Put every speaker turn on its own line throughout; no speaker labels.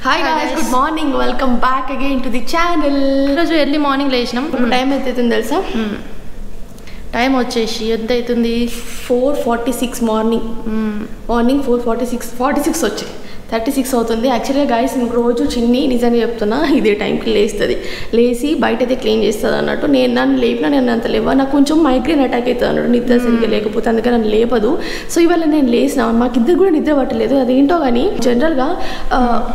Hi guys, good morning. Welcome back again to the channel.
రోజు early morning లేచినాం.
Time ఎంత అవుతుంది తెలుసా?
Time వచ్చేసి ఎంత అవుతుంది?
4:46 మార్నింగ్ 4:46 వచ్చాయి. 36 అవుతుంది. యాక్చువల్గా గైస్ రోజు చిన్ని నిజంగా చెప్తున్నా ఇదే టైంకి లేస్తుంది, లేచి బయట అయితే క్లీన్ చేస్తుంది అన్నట్టు. నన్ను లేపినా నేను అంత లేవా, నాకు కొంచెం మైగ్రేన్ అటాక్ అవుతుంది అన్నట్టు నిద్ర సరిగ్గా లేకపోతే, అందుకే నన్ను లేపదు. సో ఇవాళ నేను లేచిన, మాకు ఇద్దరు కూడా నిద్ర పట్టలేదు. అదేంటో కానీ జనరల్గా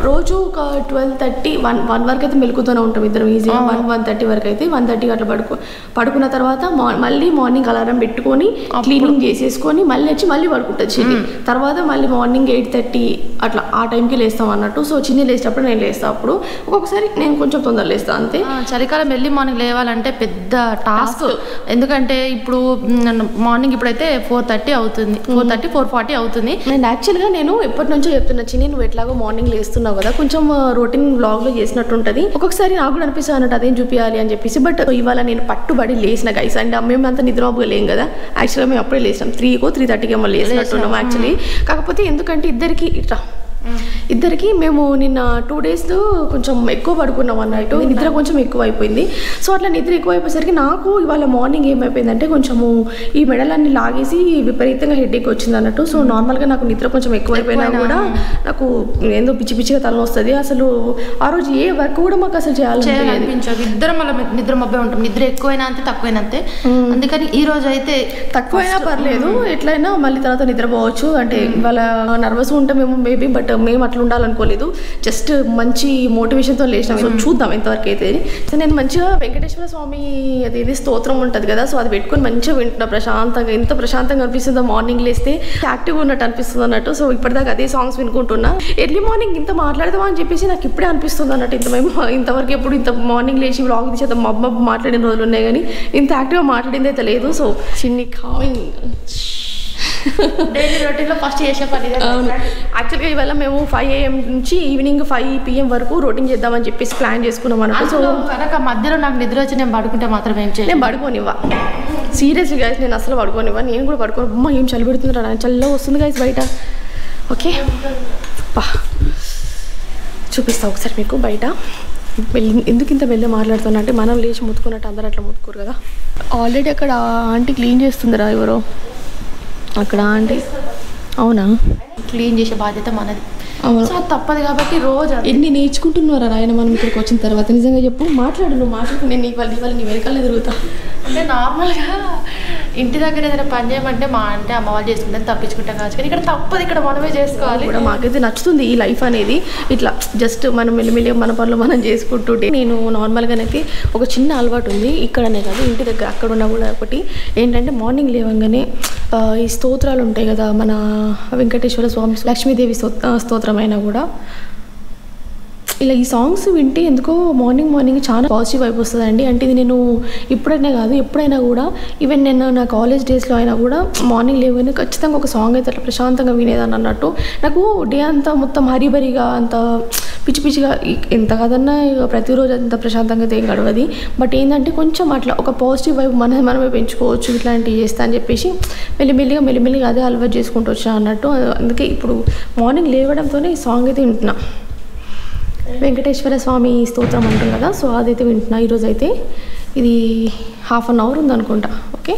రోజు ఒక 12:30 1 వరకు అయితే మెలుకుతూనే ఉంటాం ఇద్దరం ఈజీగా. 1:30 వరకు అయితే 1:30 అట్లా పడుకున్న తర్వాత మళ్ళీ మార్నింగ్ అలారం పెట్టుకొని క్లీనింగ్ చేసేసుకొని మళ్ళీ వచ్చి మళ్ళీ పడుకుంటుంది చిన్ని. తర్వాత మళ్ళీ మార్నింగ్ 8:30 అట్లా ఆ టైంకి లేస్తాం అన్నట్టు. సో చిన్ని లేచేటప్పుడు నేను లేస్తాను, అప్పుడు ఒక్కొక్కసారి నేను కొంచెం తొందర లేస్తాను అంతే.
చలికాలం ఎర్లీ మార్నింగ్ లేవాలంటే పెద్ద టాస్క్. ఎందుకంటే ఇప్పుడు మార్నింగ్ ఇప్పుడైతే 4:30 అవుతుంది, 4:40 అవుతుంది.
అండ్ యాక్చువల్గా నేను ఎప్పటి నుంచో చెప్తున్నా చిన్ని, నువ్వు ఎట్లాగో మార్నింగ్ లేస్తున్నావు కదా, కొంచెం రొటీన్ వ్లాగ్లో చేసినట్టు ఉంటుంది. ఒక్కొక్కసారి నాకు కూడా అనిపిస్తుంది అన్నట్టు అదేం చూపించాలి అని చెప్పేసి. బట్ ఇవాళ నేను పట్టుబడి లేచిన గైస్. అండ్ మేము అంతా నిద్రమాపుగా లేం కదా, యాక్చువల్గా మేము అప్పుడే లేసాం 3:30 ఏమో లేసినట్టున్నాం యాక్చువల్లీ. కాకపోతే ఎందుకంటే ఇద్దరికి మేము నిన్న 2 days కొంచెం ఎక్కువ పడుకున్నాం అన్నట్టు, నిద్ర కొంచెం ఎక్కువ అయిపోయింది. సో అట్లా నిద్ర ఎక్కువ అయిపోయేసరికి నాకు ఇవాళ మార్నింగ్ ఏమైపోయిందంటే కొంచెము ఈ మెడలన్నీ లాగేసి విపరీతంగా హెడేక్ వచ్చింది అన్నట్టు. సో నార్మల్గా నాకు నిద్ర కొంచెం ఎక్కువ అయిపోయినా కూడా నాకు ఏందో పిచ్చిగా తలనొస్తుంది. అసలు ఆ రోజు ఏ వర్క్ కూడా మాకు అసలు
చేయాలనిపించదు. ఇద్దరం మళ్ళీ నిద్ర మబ్బే ఉంటాం, నిద్ర ఎక్కువైనా అంతే తక్కువైనా అంతే. అందుకని ఈ రోజు అయితే
తక్కువైనా పర్లేదు, ఎట్లయినా మళ్ళీ తర్వాత నిద్రపోవచ్చు. అంటే ఇవాళ నర్వస్ ఉంటామేమో మేబీ, బట్ మేము అట్లా ఉండాలనుకోలేదు. జస్ట్ మంచి మోటివేషన్తో లేచినాం. సో చూద్దాం ఎంతవరకు అయితే. సో నేను మంచిగా వెంకటేశ్వర స్వామి అదేది స్తోత్రం ఉంటుంది కదా, సో అది పెట్టుకొని మంచిగా వింటున్నా ప్రశాంతంగా. ఎంత ప్రశాంతంగా అనిపిస్తుందో మార్నింగ్ లేస్తే, యాక్టివ్గా ఉన్నట్టు అనిపిస్తుంది అన్నట్టు. సో ఇప్పటిదాకా అదే సాంగ్స్ వినుకుంటున్నా. ఎర్లీ మార్నింగ్ ఇంత మాట్లాడదామా అని చెప్పేసి నాకు ఇప్పుడే అనిపిస్తుంది అన్నట్టు. ఇంతవరకు ఎప్పుడు ఇంత మార్నింగ్ లేచి వ్లాగ్ తీసేద్దాం మబ్బు మాట్లాడిన రోజులు ఉన్నాయి కానీ ఇంత యాక్టివ్గా మాట్లాడింది అయితే లేదు. సో చిన్ని కావింగ్
డైలీ రొటీన్లో ఫస్ట్ చేసే పని.
అవును, యాక్చువల్గా ఇవాళ మేము 5 AM నుంచి ఈవినింగ్ 5 PM వరకు రొటీన్ చేద్దామని చెప్పేసి ప్లాన్ చేసుకున్నాం అన్నట్టు. సో
కనుక మధ్యలో నాకు నిద్ర వచ్చి నేను పడుకుంటే మాత్రం ఏం చేయాలి,
నేను పడుకోనివ్వా. సీరియస్లీ గైస్ నేను అసలు పడుకోనివ్వా. నేను కూడా పడుకోను. అమ్మ ఏం చలి పెడుతుందిరా, చలిలో వస్తుంది గైస్ బయట. ఓకే చూపిస్తా ఒకసారి మీకు బయట. ఎందుకు ఇంత వెళ్ళి మాట్లాడుతున్నా అంటే, మనం లేచి ముట్టుకున్నట్టు అందరూ అట్లా ముట్టుకోరు కదా. ఆల్రెడీ అక్కడ ఆంటీ క్లీన్ చేస్తుందిరా, ఎవరో అక్కడ ఆంటీ. అవునా,
క్లీన్ చేసే బాధ్యత మనది.
అవును,
సో తప్పదు కాబట్టి రోజు
ఎన్ని నేర్చుకుంటున్నారా ఆయన మనం ఇక్కడికి వచ్చిన తర్వాత. నిజంగా చెప్పు, నువ్వు మాట్లాడుకు, నేను ఇవాళ నీ వెనకాల తిరుగుతా.
అంటే నార్మల్గా ఇంటి దగ్గర ఏదైనా పని చేయమంటే మా అంటే అమ్మ వాళ్ళు చేసుకుంటే తప్పించుకుంటాం కావచ్చు, కానీ ఇక్కడ తప్పదు, ఇక్కడ మనమే చేసుకోవాలి.
కూడా మాకైతే నచ్చుతుంది ఈ లైఫ్ అనేది. ఇట్లా జస్ట్ మనం మెల్లిమెల్లిగా మన పనులు మనం చేసుకుంటుంటే. నేను నార్మల్గానైతే ఒక చిన్న అలవాటు ఉంది, ఇక్కడనే కాదు ఇంటి దగ్గర అక్కడ ఉన్న కూడా. ఒకటి ఏంటంటే మార్నింగ్ లేవంగానే ఈ స్తోత్రాలు ఉంటాయి కదా, మన వెంకటేశ్వర స్వామి లక్ష్మీదేవి స్తోత్రమైనా కూడా ఇలా ఈ సాంగ్స్ వింటే ఎందుకో మార్నింగ్ చాలా పాజిటివ్ వైబ్ వస్తుందండి. అంటే ఇది నేను ఇప్పుడైనా కాదు ఎప్పుడైనా కూడా, ఈవెన్ నేను నా కాలేజ్ డేస్లో అయినా కూడా మార్నింగ్ లేవగానే ఖచ్చితంగా ఒక సాంగ్ అయితే అట్లా ప్రశాంతంగా వినేదాన్ని అన్నట్టు. నాకు డే అంతా మొత్తం హరిబరిగా అంత పిచ్చిగా ఎంత కదన్నా ప్రతిరోజు అంత ప్రశాంతంగా అయితే ఏం గడవది. బట్ ఏంటంటే కొంచెం అట్లా ఒక పాజిటివ్ వైబ్ మనమే పెంచుకోవచ్చు ఇట్లాంటివి చేస్తా అని చెప్పేసి మెల్లిమెల్లిగా అదే అలవాటు చేసుకుంటూ వచ్చా అన్నట్టు. అందుకే ఇప్పుడు మార్నింగ్ లేవడంతోనే ఈ సాంగ్ అయితే వింటున్నా, వెంకటేశ్వర స్వామి స్తోత్రం అంటాం కదా. సో అదైతే వింటున్నా ఈరోజు అయితే. ఇది 1/2 hour ఉందనుకుంటా. ఓకే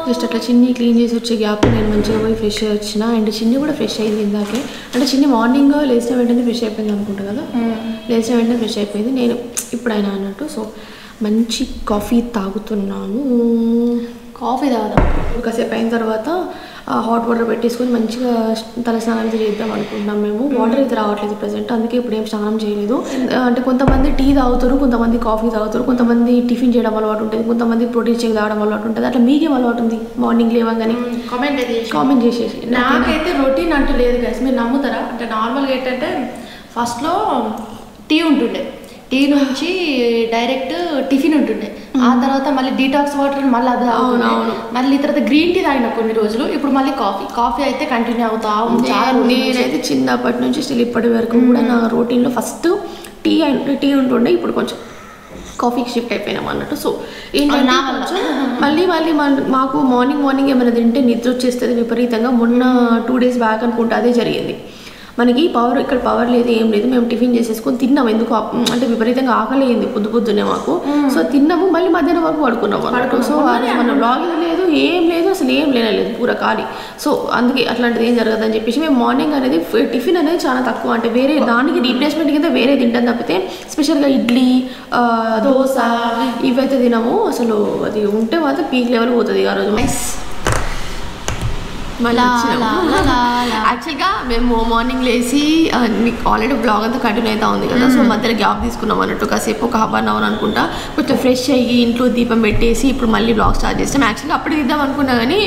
జస్ట్ అట్లా చిన్ని క్లీన్ చేసి వచ్చే గ్యాప్ నేను మంచిగా పోయి ఫ్రెష్ అయ్యి వచ్చిన. అండ్ చిన్ని కూడా ఫ్రెష్ అయింది ఇందాకే. అంటే చిన్ని మార్నింగ్ లేచిన వెంటనే ఫ్రెష్ అయిపోయింది అనుకుంటా కదా, లేచిన వెంటనే ఫ్రెష్ అయిపోయింది. నేను ఇప్పుడైనా అన్నట్టు. సో మంచి కాఫీ తాగుతున్నాను. కాఫీ తాగుదాం కాసేపు అయిన తర్వాత హాట్ వాటర్ పెట్టేసుకొని మంచిగా తల స్నానం అయితే చేద్దాం అనుకుంటున్నాం మేము. వాటర్ అయితే రావట్లేదు ప్రజెంట్, అందుకే ఇప్పుడు ఏం స్నానం చేయలేదు. అంటే కొంతమంది టీ తాగుతారు, కొంతమంది కాఫీ తాగుతారు, కొంతమంది టిఫిన్ చేయడం అలవాటు ఉంటుంది, కొంతమంది ప్రోటీన్ షేక్ తాగడం అలవాటు ఉంటుంది. అట్లా మీకేం అలవాటు ఉంది మార్నింగ్ లేవగానే? కామెంట్ చేసేసి.
నాకైతే రొటీన్ అంటూ లేదు గైస్, మీరు నమ్ముతారా? అంటే నార్మల్గా ఏంటంటే ఫస్ట్లో టీ ఉంటుండే, టీ నుంచి డైరెక్ట్ టిఫిన్ ఉంటుండే, ఆ తర్వాత మళ్ళీ డీటాక్స్ వాటర్ మళ్ళీ అది తాగుతున్నాను, మళ్ళీ తర్వాత గ్రీన్ టీ తాగిన కొన్ని రోజులు, ఇప్పుడు మళ్ళీ కాఫీ అయితే కంటిన్యూ అవుతా ఉంది.
నేనైతే చిన్నప్పటి నుంచి స్టిల్ ఇప్పటి వరకు కూడా నా రొటీన్లో ఫస్ట్ టీ ఉంటుండే. ఇప్పుడు కొంచెం కాఫీకి షిఫ్ట్ అయిపోయినాం అన్నట్టు. సో ఏంటంటే మళ్ళీ మాకు మార్నింగ్ ఏమైనా తింటే నిద్ర వచ్చేస్తుంది విపరీతంగా. మొన్న 2 days బ్యాక్ అనుకుంటే అదే జరిగింది. మనకి ఇక్కడ పవర్ లేదు, ఏం లేదు. మేము టిఫిన్ చేసేసుకొని తిన్నాం. ఎందుకు అంటే విపరీతంగా ఆకలి అయింది పొద్దున్నే మాకు. సో తిన్నాము, మళ్ళీ మధ్యాహ్నం వరకు పడుకున్నాము అన్నట్టు. సో మన బ్లాగ్ లేదు, ఏం లేదు, అసలు ఏం లేనలేదు, పూర ఖాళీ. సో అందుకే అట్లాంటిది ఏం జరగదని చెప్పేసి మేము మార్నింగ్ అనేది టిఫిన్ అనేది చాలా తక్కువ, అంటే వేరే దానికి రీప్లేస్మెంట్ కింద వేరే తింటాం తప్పితే స్పెషల్గా ఇడ్లీ, దోశ ఇవైతే తినము. అసలు అది ఉంటే మాత్రం పీక్ లెవెల్ పోతుంది ఆ రోజు. యాక్చువల్గా మేము మార్నింగ్ లేచి మీకు ఆల్రెడీ బ్లాగ్ అంతా కంటిన్యూ అవుతా ఉంది కదా. సో మధ్యలో గ్యాప్ తీసుకున్నాం అన్నట్టు, కాసేపు ఒక 1/2 hour అనుకుంటా. కొంచెం ఫ్రెష్ అయ్యి ఇంట్లో దీపం పెట్టేసి ఇప్పుడు మళ్ళీ బ్లాగ్ స్టార్ట్ చేస్తాం. యాక్చువల్గా అప్పుడు ఇద్దాం అనుకున్నా కానీ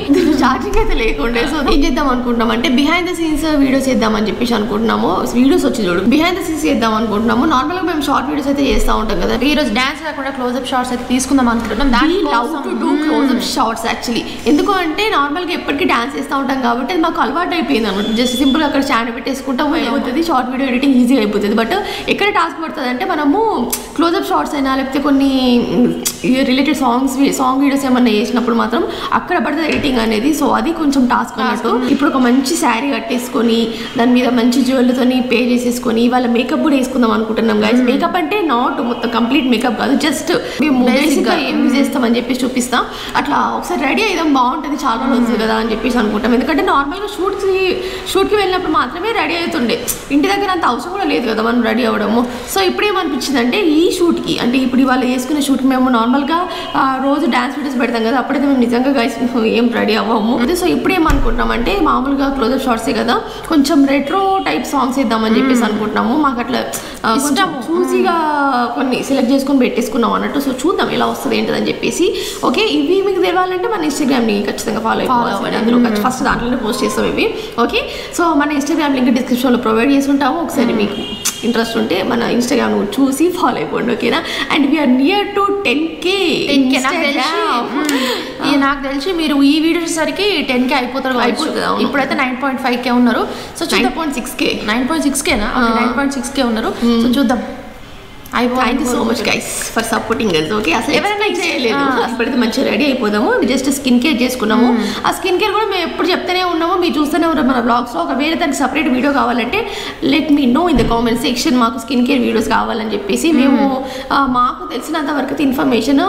ఛార్జింగ్ అయితే లేకుండే. సో ఏం చేద్దాం అనుకుంటున్నాం అంటే బిహైండ్ ద సీన్స్ వీడియోస్ చేద్దామని చెప్పేసి అనుకుంటున్నాము. వీడియోస్ వచ్చి చూడు, బిహైండ్ ద సీన్స్ చేద్దాం అనుకుంటున్నాము. నార్మల్గా మేము షార్ట్ వీడియోస్ అయితే చేస్తూ ఉంటాం కదా.
ఈరోజు డాన్స్ కాకుండా క్లోజ్అప్ షార్ట్స్ అయితే తీసుకుందాం అనుకుంటున్నాం.
Love to do close up shorts actually. ఎందుకు అంటే నార్మల్గా ఎప్పటికీ డాన్స్ చేస్తూ ఉంటాం కాబట్టి అది మాకు అలవాటు అయిపోయింది అనమాట. జస్ట్ సింపుల్గా అక్కడ స్టాండ్ పెట్టేసుకుంటాం, అయిపోతుంది. షార్ట్ వీడియో ఎడిటింగ్ ఈజీగా అయిపోతుంది. బట్ ఎక్కడ టాస్క్ పడుతుంది అంటే మనము క్లోజ్అప్ షార్ట్స్ అయినా లేకపోతే కొన్ని రిలేటెడ్ సాంగ్ వీడియోస్ ఏమన్నా చేసినప్పుడు మాత్రం అక్కడ పడుతుంది ఎడిటింగ్ అనేది. సో అది కొంచెం టాస్క్ అన్నట్టు. ఇప్పుడు ఒక మంచి శారీ కట్టేసుకొని దాని మీద మంచి జ్యువెల్తో పే చేసేసుకొని ఇవాళ మేకప్ కూడా వేసుకుందాం అనుకుంటున్నాం గైస్. మేకప్ అంటే నాట్ మొత్తం కంప్లీట్ మేకప్ కాదు, జస్ట్ మేము బేసిక్గా ఏం యూజ్ చేస్తామని చెప్పేసి చూపిస్తాం. అట్లా ఒకసారి రెడీ అయిదాం, బాగుంటుంది, చాలా రోజులు కదా అని చెప్పేసి అనుకుంటాం. ఎందుకంటే నార్మల్గా షూట్కి వెళ్ళినప్పుడు మాత్రమే రెడీ అవుతుండే, ఇంటి దగ్గర అంత అవసరం కూడా లేదు కదా మనం రెడీ అవ్వడము. సో ఇప్పుడు ఏమనిపించింది అంటే ఈ షూట్కి, అంటే ఇప్పుడు ఇవాళ వేసుకునే షూట్కి మేము నార్మల్గా రోజు డ్యాన్స్ వీడియోస్ పెడతాం కదా, అప్పుడైతే మేము నిజంగా గైస్ ఏం రెడీ అవ్వము. సో ఇప్పుడు ఏమనుకుంటున్నాం అంటే మామూలుగా క్లోజ్అప్ షార్ట్సే కదా, కొంచెం రెట్రో టైప్ సాంగ్స్ వేద్దామని చెప్పేసి అనుకుంటున్నాము. మాకు అట్లా కొంచెం చూసిగా కొన్ని సెలెక్ట్ చేసుకొని పెట్టేసుకున్నాం అన్నట్టు. సో చూద్దాం ఎలా వస్తుంది ఏంటని చెప్పేసి. ఓకే, ఇవి మీకు తెలవాలంటే మన ఇన్స్టాగ్రామ్ని ఖచ్చితంగా ఫాలో అయిపోవాలి. అందులో ఫస్ట్ దాంట్లోనే పోస్ట్ చేస్తాం ఇవి. ఓకే, సో మన ఇన్స్టాగ్రామ్ లింక్ డిస్క్రిప్షన్లో ప్రొవైడ్ చేసి ఉంటాము. ఒకసారి మీకు ఇంట్రెస్ట్ ఉంటే మన ఇన్స్టాగ్రామ్ చూసి ఫాలో అయిపోండి. ఓకేనా? And we are near to 10K.
నాకు తెలిసి మీరు ఈ వీడియో సరికి 10K అయిపోతారు. ఇప్పుడైతే 9.5K ఉన్నారు. సో 9.6K 9.6K ఉన్నారు. సో చూద్దాం.
Thank you so much guys for supporting guys. Okay, అసలు ఎవరైనా చేయలేదు, ఇప్పుడైతే మంచిగా రెడీ అయిపోదాము. జస్ట్ స్కిన్ కేర్ చేసుకున్నాము. ఆ స్కిన్ కేర్ కూడా మేము ఎప్పుడు చెప్తూనే ఉన్నాము, మీరు చూస్తూనే ఉన్నారు మన బ్లాగ్స్లో. ఒకవేళ దానికి సపరేట్ వీడియో కావాలంటే let me know in the comment section. మాకు స్కిన్ కేర్ వీడియోస్ కావాలని చెప్పేసి మేము మాకు తెలిసినంత వరకు అయితే ఇన్ఫర్మేషన్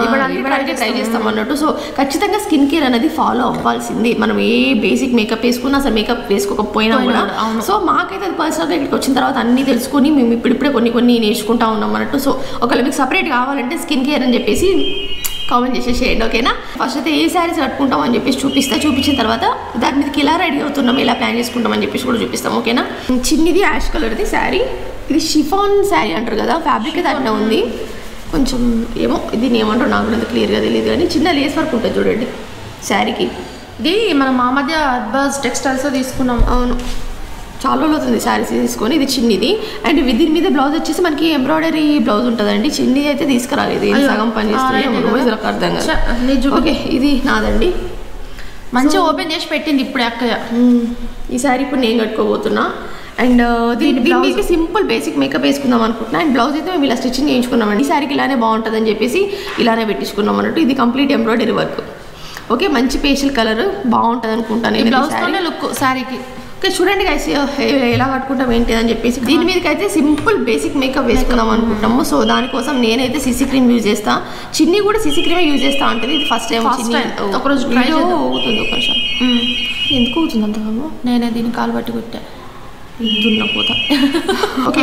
ఇవ్వడానికి ట్రై చేస్తాం అన్నట్టు. సో ఖచ్చితంగా స్కిన్ కేర్ అనేది ఫాలో అవ్వాల్సింది. మనం ఏ బేసిక్ మేకప్ వేసుకున్నా, అసలు మేకప్ వేసుకోకపోయినా కూడా. సో మాకైతే అది పర్సనల్గా ఇక్కడికి వచ్చిన తర్వాత అన్నీ తెలుసుకొని మేము ఇప్పుడిప్పుడే కొన్ని నేర్చుకుంటాం ఉన్నాం అన్నట్టు. సో ఒకవేళ మీకు సపరేట్ కావాలంటే స్కిన్ కేర్ అని చెప్పేసి కామెంట్ చేసేసేయండి. ఓకేనా? ఫస్ట్ అయితే ఏ శారీస్ కట్టుకుంటాం అని చెప్పేసి చూపించిన తర్వాత దాని మీదకి ఎలా రెడీ అవుతున్నాం, ఎలా ప్లాన్ చేసుకుంటాం అని చెప్పేసి కూడా చూపిస్తాం. ఓకేనా? చిన్నది యాష్ కలర్ది శారీ, ఇది షిఫాన్ శారీ అంటారు కదా, ఫ్యాబ్రిక్ అయితే అట్లా ఉంది. కొంచెం ఏమో దీన్ని ఏమంటారు నాకు కూడా క్లియర్గా తెలియదు, కానీ చిన్న లేస్ వర్క్ ఉంటుంది చూడండి శారీకి.
ఇది మనం మా మధ్య అర్బాజ్ టెక్స్టైల్స్లో తీసుకున్నాం.
అవును, చాలా రోజులు అవుతుంది శారీస్ తీసుకొని. ఇది చిన్నది, అండ్ దీని మీద బ్లౌజ్ వచ్చేసి మనకి ఎంబ్రాయిడరీ బ్లౌజ్ ఉంటుందండి. చిన్నది అయితే తీసుకురాలేదు, సగం పని చేస్తుంది అర్థం కాదు. ఓకే, ఇది నాదండి.
మంచిగా ఓపెన్ చేసి పెట్టింది ఇప్పుడు అక్కయ్య.
ఈ శారీ ఇప్పుడు నేను కట్టుకోబోతున్నా. అండ్ దీనికి సింపుల్ బేసిక్ మేకప్ వేసుకుందాం అనుకుంటున్నా. అండ్ బ్లౌజ్ అయితే మేము ఇలా స్టిచ్చింగ్ చేయించుకున్నామండి. ఈ శారీకి ఇలానే బాగుంటుందని చెప్పేసి ఇలానే పెట్టించుకున్నాం అన్నట్టు. ఇది కంప్లీట్ ఎంబ్రాయిడరీ వర్క్. ఓకే, మంచి పేస్టల్ కలర్ బాగుంటుంది అనుకుంటాను.
బ్లౌజ్ లుక్ శారీకి.
ఓకే, చూడండి గైస్ ఎలా కట్టుకుంటాం ఏంటి అని చెప్పేసి. దీని మీదకి అయితే సింపుల్ బేసిక్ మేకప్ వేసుకుందాం అనుకుంటాము. సో దానికోసం నేనైతే సిసి క్రీమ్ యూజ్ చేస్తా, చిన్ని కూడా సిసి క్రీమే యూజ్ చేస్తా అంటే ఇది ఫస్ట్ టైం.
ఒకరోజు
అవుతుంది, ఒక నిమిషం. ఎందుకు అవుతుంది అంతగా?
నేనే దీన్ని కాలు పట్టి కొట్టా,
దున్నపోతా. ఓకే,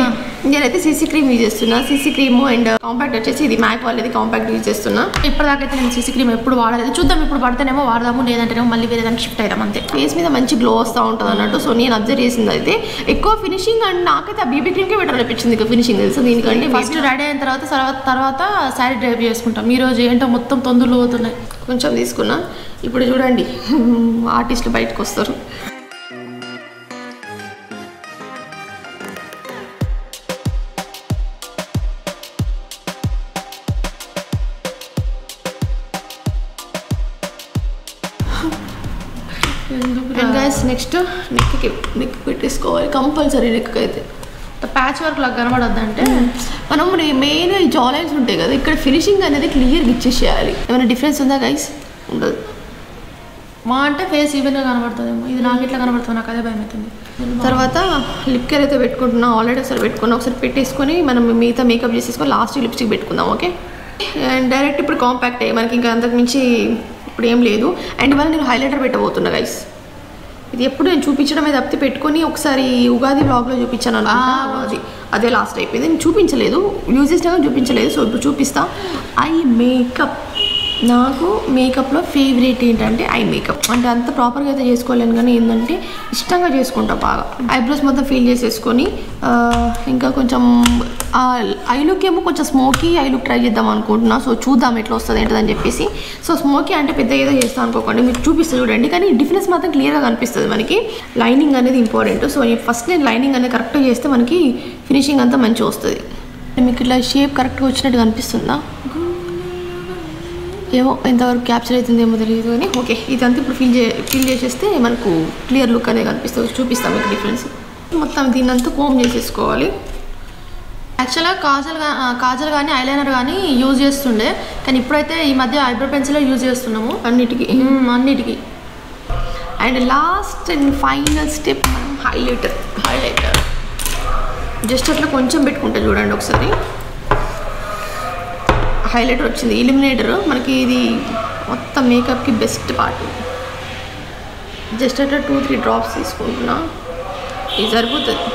నేనైతే సిసి క్రీమ్ యూజ్ చేస్తున్నా. సిసి క్రీమ్ అండ్ కాంపాక్ట్ వచ్చేసి ఇది మ్యాక్ వాళ్ళది కాంపాక్ట్ యూజ్ చేస్తున్నా.
ఇప్పటిదాకైతే నేను సిసి క్రీమ్ ఎప్పుడు వాడలేదు. చూద్దాం, ఇప్పుడు పడితేనేమో వాడదాము, లేదంటేనేమో మళ్ళీ వేరే దానికి షిఫ్ట్ అవుతాం అంతే. ఫేస్ మీద మంచి గ్లో వస్తూ ఉంటుంది అన్నట్టు. సో నేను అబ్జర్వ్ చేసింది అయితే ఎక్కువ ఫినిషింగ్, అండ్ నాకైతే ఆ బీబీ క్రీమ్కే బెటర్ అనిపించింది ఇక ఫినిషింగ్ తెలుసు. దీనికంటే ఫస్ట్ రెడీ అయిన తర్వాత శారీ డ్రైవ్ చేసుకుంటాం. ఈరోజు ఏంటో మొత్తం తొందరలు పోతున్నాయి.
కొంచెం తీసుకున్నా. ఇప్పుడు చూడండి ఆర్టిస్టులు బయటకు వస్తారు. నెక్స్ట్ నెక్ పెట్టేసుకోవాలి కంపల్సరీ. నెక్ అయితే
ప్యాచ్ వర్క్ లాగా కనబడొద్దంటే
మనం మెయిన్ ఈ జా లైన్స్ ఉంటాయి కదా, ఇక్కడ ఫినిషింగ్ అనేది క్లియర్గా ఇచ్చేసేయాలి. ఏమైనా డిఫరెన్స్ ఉందా గైస్? ఉండదు.
మా అంటే ఫేస్ ఈవెన్గా కనబడుతుందేమో, ఇది నాకు ఇట్లా కనబడుతుంది, నాకు అదే భయం అవుతుంది.
తర్వాత లిప్ కేర్ అయితే పెట్టుకుంటున్నాం ఆల్రెడీ, ఒకసారి పెట్టుకున్నాం, ఒకసారి పెట్టేసుకొని మనం మిగతా మేకప్ చేసేసుకొని లాస్ట్ లిప్స్టిక్ పెట్టుకుందాం. ఓకే, అండ్ డైరెక్ట్ ఇప్పుడు కాంపాక్ట్ అయ్యి మనకి ఇంకా అంతకుమించి ఇప్పుడు ఏం లేదు. అండ్ ఇవాళ నేను హైలైటర్ పెట్టబోతున్నా గైస్. ఇది ఎప్పుడు నేను చూపించడమే తప్పితే పెట్టుకొని ఒకసారి ఉగాది బ్లాగ్లో చూపించాను అనుకుంటా, అదే లాస్ట్ అయిపోయింది. నేను చూపించలేదు, యూజ్ చేసినా చూపించలేదు. సో ఇప్పుడు చూపిస్తా. ఐ మేకప్, నాకు మేకప్లో ఫేవరెట్ ఏంటంటే ఐ మేకప్. అంటే అంత ప్రాపర్గా అయితే చేసుకోలేను కానీ ఏంటంటే ఇష్టంగా చేసుకుంటా బాగా. ఐబ్రోస్ మొత్తం ఫీల్ చేసేసుకొని ఇంకా కొంచెం ఐ లుక్ ఏమో కొంచెం స్మోకీ ఐ లుక్ ట్రై చేద్దాం అనుకుంటున్నా. సో చూద్దాం ఎట్లా వస్తుంది ఏంటదని చెప్పేసి. సో స్మోకీ అంటే పెద్ద ఏదో చేస్తాను అనుకోకండి, మీకు చూపిస్తే చూడండి. కానీ డిఫరెన్స్ మాత్రం క్లియర్గా కనిపిస్తుంది మనకి. లైనింగ్ అనేది ఇంపార్టెంట్. సో ఫస్ట్ నేను లైనింగ్ అనేది కరెక్ట్గా చేస్తే మనకి ఫినిషింగ్ అంతా మంచిగా వస్తుంది. మీకు ఇట్లా షేప్ కరెక్ట్గా వచ్చినట్టు కనిపిస్తుందా? ఏమో ఎంతవరకు క్యాప్చర్ అవుతుందేమో తెలియదు కానీ ఓకే, ఇదంతా ఇప్పుడు ఫిల్ చేసేస్తే మనకు క్లియర్ లుక్ అనేది కనిపిస్తుంది. చూపిస్తాం మీకు డిఫరెన్స్. మొత్తం దీన్నంతా కోమ్ చేసేసుకోవాలి. యాక్చువల్గా కాజల్ కానీ ఐలైనర్ కానీ యూజ్ చేస్తుండే, కానీ ఇప్పుడైతే ఈ మధ్య ఐబ్రో పెన్సిల్ యూజ్ చేస్తున్నాము అన్నిటికీ. And last and final step మనం హైలైటర్ జస్ట్ అట్లా కొంచెం పెట్టుకుంటా చూడండి ఒకసారి. హైలైటర్ వచ్చింది, ఇల్యూమినేటర్. మనకి ఇది మొత్తం మేకప్కి బెస్ట్ పార్ట్. జస్ట్ అట్లా 2-3 డ్రాప్స్ తీసుకుంటున్నా, ఇది సరిపోతుంది.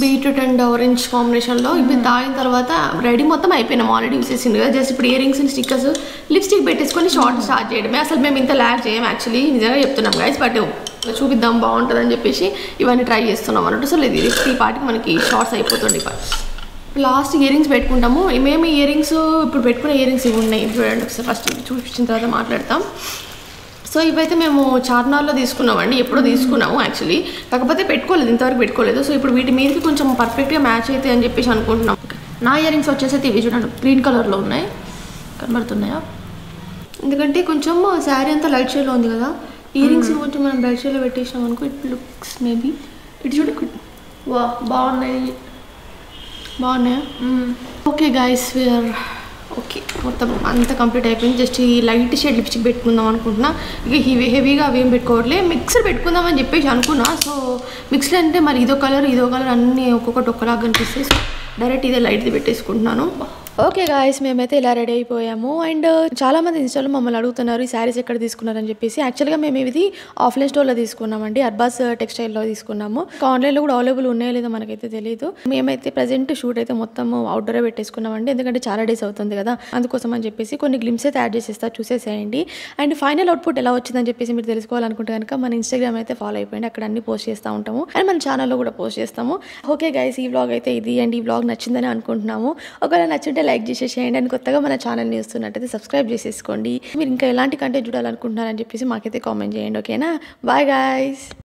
బీట్రూట్ అండ్ ఆరెంజ్ కాంబినేషన్లో ఇప్పుడు తాగిన తర్వాత రెడీ మొత్తం అయిపోయినాం, ఆల్రెడీ యూస్ చేసింది కదా. జస్ట్ ఇప్పుడు ear rings and stickers lipstick పెట్టేసుకొని షార్ట్ స్టార్ట్ చేయడమే. అసలు మేము ఇంత ల్యాక్ చేయం యాక్చువల్లీ, నిజంగా చెప్తున్నాం గైస్. బట్ చూపిద్దాం బాగుంటుందని చెప్పేసి ఇవన్నీ ట్రై చేస్తున్నాం అన్నట్టు. సో లేదు, ఈ పాటికి మనకి షార్ట్స్ అయిపోతుంది. లాస్ట్ ఇయర్ రింగ్స్ పెట్టుకుంటాము. మేము ఇయర్ రింగ్స్ ఇప్పుడు పెట్టుకునే ఇయర్ రింగ్స్ ఇవి ఉన్నాయి చూడండి ఒకసారి. ఫస్ట్ చూపించిన తర్వాత మాట్లాడతాం. సో ఇవైతే మేము చార్మినార్లో తీసుకున్నామండి, ఎప్పుడో తీసుకున్నాము యాక్చువల్లీ, కాకపోతే పెట్టుకోలేదు, ఇంతవరకు పెట్టుకోలేదు. సో ఇప్పుడు వీటి మీదకి కొంచెం పర్ఫెక్ట్గా మ్యాచ్ అయితే అని చెప్పేసి అనుకుంటున్నాం. నా ఇయర్ రింగ్స్ వచ్చేసి అయితే ఇవి చూడండి, గ్రీన్ కలర్లో ఉన్నాయి, కనబడుతున్నాయా? ఎందుకంటే కొంచెం శారీ అంతా లైట్ షేడ్లో ఉంది కదా, ఇయర్ రింగ్స్ కొంచెం మనం బ్రైట్ షేడ్లో పెట్టేసినాం అనుకో, ఇట్ లుక్స్ మేబీ ఇటు చూడ. వా బాగున్నాయా? Okay guys, we are okay. మొత్తం అంతా కంప్లీట్ అయిపోయింది. జస్ట్ ఈ లైట్ షేడ్ లిప్స్టిక్ పెట్టుకుందాం అనుకుంటున్నా. ఇక హెవీగా అవి ఏం పెట్టుకోవట్లే, మిక్సర్ పెట్టుకుందాం అని చెప్పేసి అనుకున్నా. సో మిక్స్లో అంటే మరి ఇదో కలర్ అన్నీ ఒక్కొక్కటి ఒక్కలాగా కనిపిస్తాయి. సో డైరెక్ట్ ఇదే లైట్ది పెట్టేసుకుంటున్నాను. ఓకే గాయస్, మేమైతే ఇలా రెడీ అయిపోయాము. అండ్ చాలామంది ఇన్స్టాలో మమ్మల్ని అడుగుతున్నారు ఈ శారీస్ ఎక్కడ తీసుకున్నారని చెప్పేసి. యాక్చువల్గా మేము ఇది ఆఫ్లైన్ స్టోర్లో తీసుకున్నామండి, అర్బాస్ టెక్స్టైల్లో తీసుకున్నాము. ఆన్లైన్లో కూడా అవైలబుల్ ఉన్నాయో లేదో మనకైతే తెలియదు. మేమైతే ప్రజెంట్ షూట్ అయితే మొత్తం అవుట్డోరే పెట్టేసుకున్నామండి, ఎందుకంటే చాలా డేస్ అవుతుంది కదా, అందుకోసం అని చెప్పేసి. కొన్ని గ్లిమ్స్ అయితే యాడ్ చేసేస్తా, చూసేసేయండి. అండ్ ఫైనల్ అవుట్పుట్ ఎలా వచ్చిందని చెప్పేసి మీరు తెలుసుకోవాలనుకుంటే కనుక మన ఇన్స్టాగ్రామ్ అయితే ఫాలో అయిపోయింది, అక్కడ అన్ని పోస్ట్ చేస్తూ ఉంటాము. అండ్ మన ఛానల్లో కూడా పోస్ట్ చేస్తాము. ఓకే గైస్, ఈ వ్లాగ్ అయితే ఇది. అండ్ ఈ వ్లాగ్ నచ్చిందని అనుకుంటున్నాము. ఒకవేళ నచ్చుంటే లైక్ చేసేసేయండి. అండ్ కొత్తగా మన ఛానల్ని చూస్తున్నట్టయితే సబ్స్క్రైబ్ చేసేసుకోండి. మీరు ఇంకా ఎలాంటి కంటెంట్ చూడాలనుకుంటున్నారని చెప్పేసి మాకైతే కామెంట్ చేయండి. ఓకేనా? Bye guys.